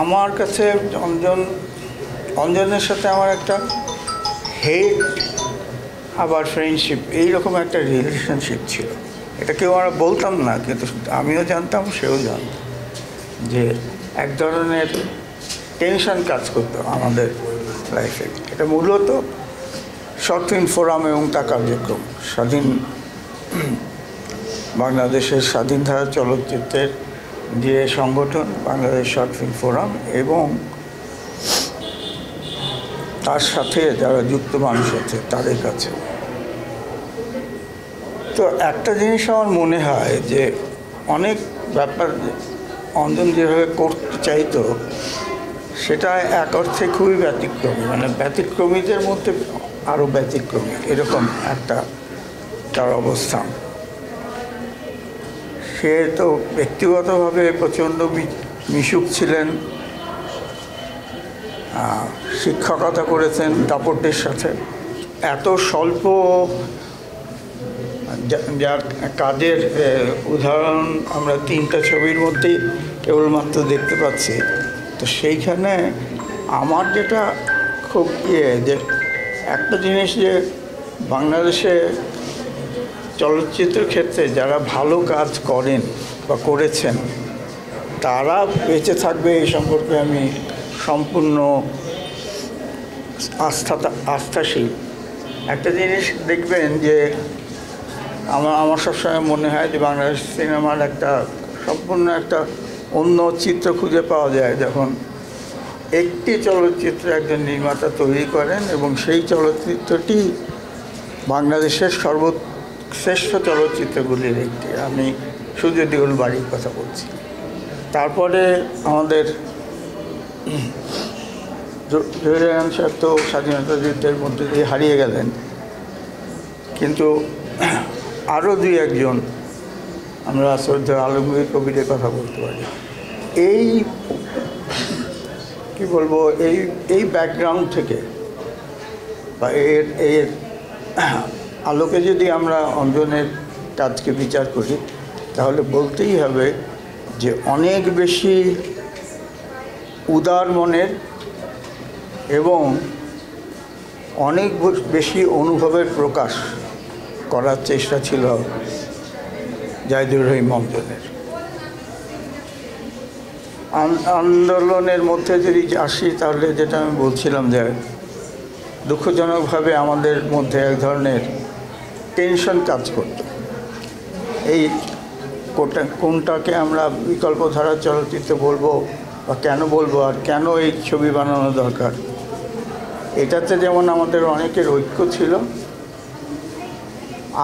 আমার কাছে অঞ্জনের সাথে আমার একটা হেট আবার ফ্রেন্ডশিপ এইরকম একটা রিলেশনশিপ ছিল। এটা কেউ আমরা বলতাম না, কিন্তু আমিও জানতাম, সেও জানতাম যে এক ধরনের টেনশন কাজ করতো আমাদের লাইফে। এটা মূলত শর্ট ফিল্ম ফোরাম এবং তার কার্যক্রম, বাংলাদেশের স্বাধীন ধারা চলচ্চিত্রের যে সংগঠন বাংলাদেশ শর্ট ফিল্ম ফোরাম এবং তার সাথে যারা যুক্ত মানুষ আছে তাদের কাছে। তো একটা জিনিস আমার মনে হয় যে অনেক ব্যাপার অঞ্জন যেভাবে করতে চাইতো সেটা এক অর্থে খুবই ব্যতিক্রমী, মানে ব্যতিক্রমীদের মধ্যে আরও ব্যতিক্রমী, এরকম একটা তার অবস্থান। সে তো ব্যক্তিগতভাবে প্রচণ্ড মিশুক ছিলেন, শিক্ষকতা করেছেন দাপটের সাথে। এত স্বল্প যার কাজের উদাহরণ আমরা 3টা ছবির মধ্যেই কেবলমাত্র দেখতে পাচ্ছি। তো সেইখানে আমার যেটা খুব যে একটা জিনিস, যে বাংলাদেশে চলচ্চিত্রের ক্ষেত্রে যারা ভালো কাজ করেন বা করেছেন তারা বেঁচে থাকবে এই সম্পর্কে আমি সম্পূর্ণ আস্থাশীল। একটা জিনিস দেখবেন যে আমার সবসময় মনে হয় যে বাংলাদেশ সিনেমার একটা সম্পূর্ণ একটা অন্য চিত্র খুঁজে পাওয়া যায় যখন একটি চলচ্চিত্র একজন নির্মাতা তৈরি করেন এবং সেই চলচ্চিত্রটি বাংলাদেশের সর্বশ্রেষ্ঠ চলচ্চিত্রগুলির একটি। আমি সুজয় দেওল বাড়ির কথা বলছি। তারপরে আমাদের জহির সাহেব তো স্বাধীনতা যুদ্ধের মধ্যে দিয়ে হারিয়ে গেলেন, কিন্তু আরও 2-1জন আমরা শ্রদ্ধা আলমগীর কবিরের কথা বলতে পারি। এই কি বলবো, এই ব্যাকগ্রাউন্ড থেকে বা এর আলোকে যদি আমরা অঞ্জনের কাজকে বিচার করি তাহলে বলতেই হবে যে অনেক বেশি উদার মনের এবং অনেক বেশি অনুভবের প্রকাশ করার চেষ্টা ছিল জাহিদুর রহিম অঞ্জনের। আন্দোলনের মধ্যে যদি আসি তাহলে যেটা আমি বলছিলাম যে দুঃখজনকভাবে আমাদের মধ্যে এক ধরনের টেনশন কাজ করত। এই কোনটাকে আমরা বিকল্পধারা চলচ্চিত্র বলবো বা কেন বলবো, আর কেন এই ছবি বানানো দরকার, এটাতে যেমন আমাদের অনেকের ঐক্য ছিল।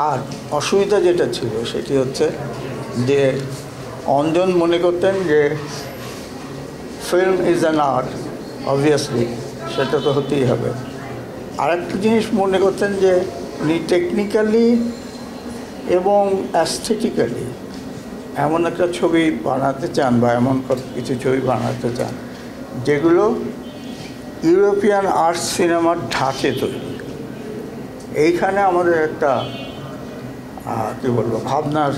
আর অসুবিধা যেটা ছিল সেটি হচ্ছে যে অঞ্জন মনে করতেন যে film is an art, obviously সেটা তো হতেই হবে। আরেকটা জিনিস মনে করতেন যে উনি টেকনিক্যালি এবং অ্যাস্থেটিক্যালি এমন একটা ছবি বানাতে চান বা এমন কিছু ছবি বানাতে চান যেগুলো ইউরোপিয়ান আর্ট সিনেমার ধাঁচে তৈরি। এইখানে আমাদের একটা কী বলবো ভাবনার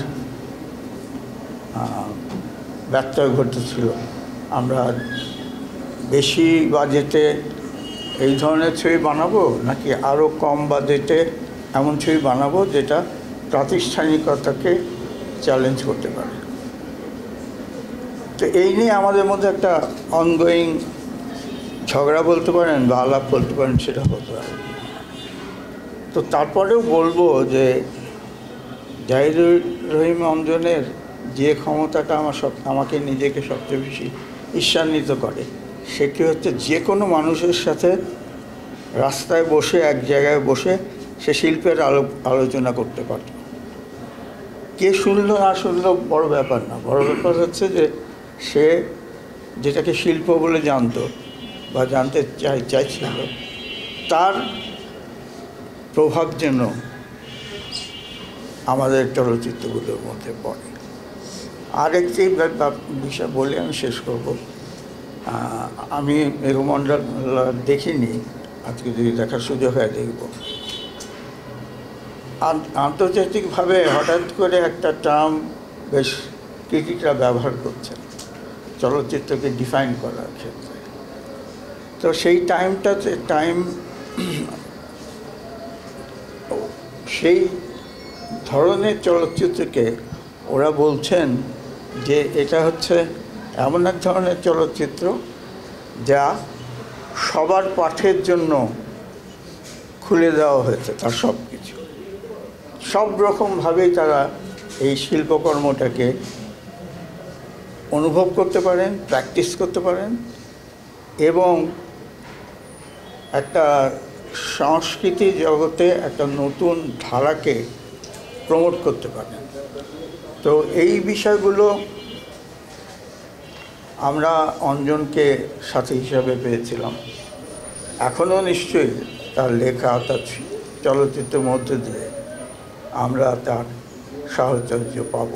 ব্যত্যয় ঘটেছিল। আমরা বেশি বাজেটে এই ধরনের ছবি বানাবো নাকি আরও কম বাজেটে এমন ছবি বানাবো যেটা প্রাতিষ্ঠানিকতাকে চ্যালেঞ্জ করতে পারে। তো এই নিয়ে আমাদের মধ্যে একটা অনগোয়িং ঝগড়া বলতে পারেন বা আলাপ বলতে পারেন, সেটা হতে পারে। তো তারপরেও বলবো যে জাহিদুর রহিম অঞ্জনের যে ক্ষমতাটা আমাকে নিজেকে সবচেয়ে বেশি ঈর্ষান্বিত করে সেটি হচ্ছে যে কোনো মানুষের সাথে রাস্তায় বসে এক জায়গায় বসে সে শিল্পের আলোচনা করতে পারত। কে শুনল না শুনল বড় ব্যাপার না, বড় ব্যাপার হচ্ছে যে সে যেটাকে শিল্প বলে জানতো বা জানতে চাইছিল তার প্রভাব যেন আমাদের চলচ্চিত্রগুলোর মধ্যে পড়ে। আরেকটি বিষয় বলে আমি শেষ করব। আমি মেঘমণ্ডল দেখিনি, আজকে যদি দেখার সুযোগ হয় দেখব। আন্তর্জাতিকভাবে হঠাৎ করে একটা টার্ম বেশ ক্রিটিকরা ব্যবহার করছেন, চলচ্চিত্রকে ডিফাইন করার ক্ষেত্রে। তো সেই সেই ধরনের চলচ্চিত্রকে ওরা বলছেন যে এটা হচ্ছে এমন এক ধরনের চলচ্চিত্র যা সবার পাঠের জন্য খুলে দেওয়া হয়েছে, তার সব কিছু, সব রকমভাবেই তারা এই শিল্পকর্মটাকে অনুভব করতে পারেন, প্র্যাকটিস করতে পারেন এবং একটা সংস্কৃতি জগতে একটা নতুন ধারাকে প্রমোট করতে পারেন। তো এই বিষয়গুলো আমরা অঞ্জনকে সাথী হিসাবে পেয়েছিলাম। এখনও নিশ্চয়ই তার লেখা, তার চলচ্চিত্রের মধ্যে দিয়ে আমরা তার সাহচর্য পাব।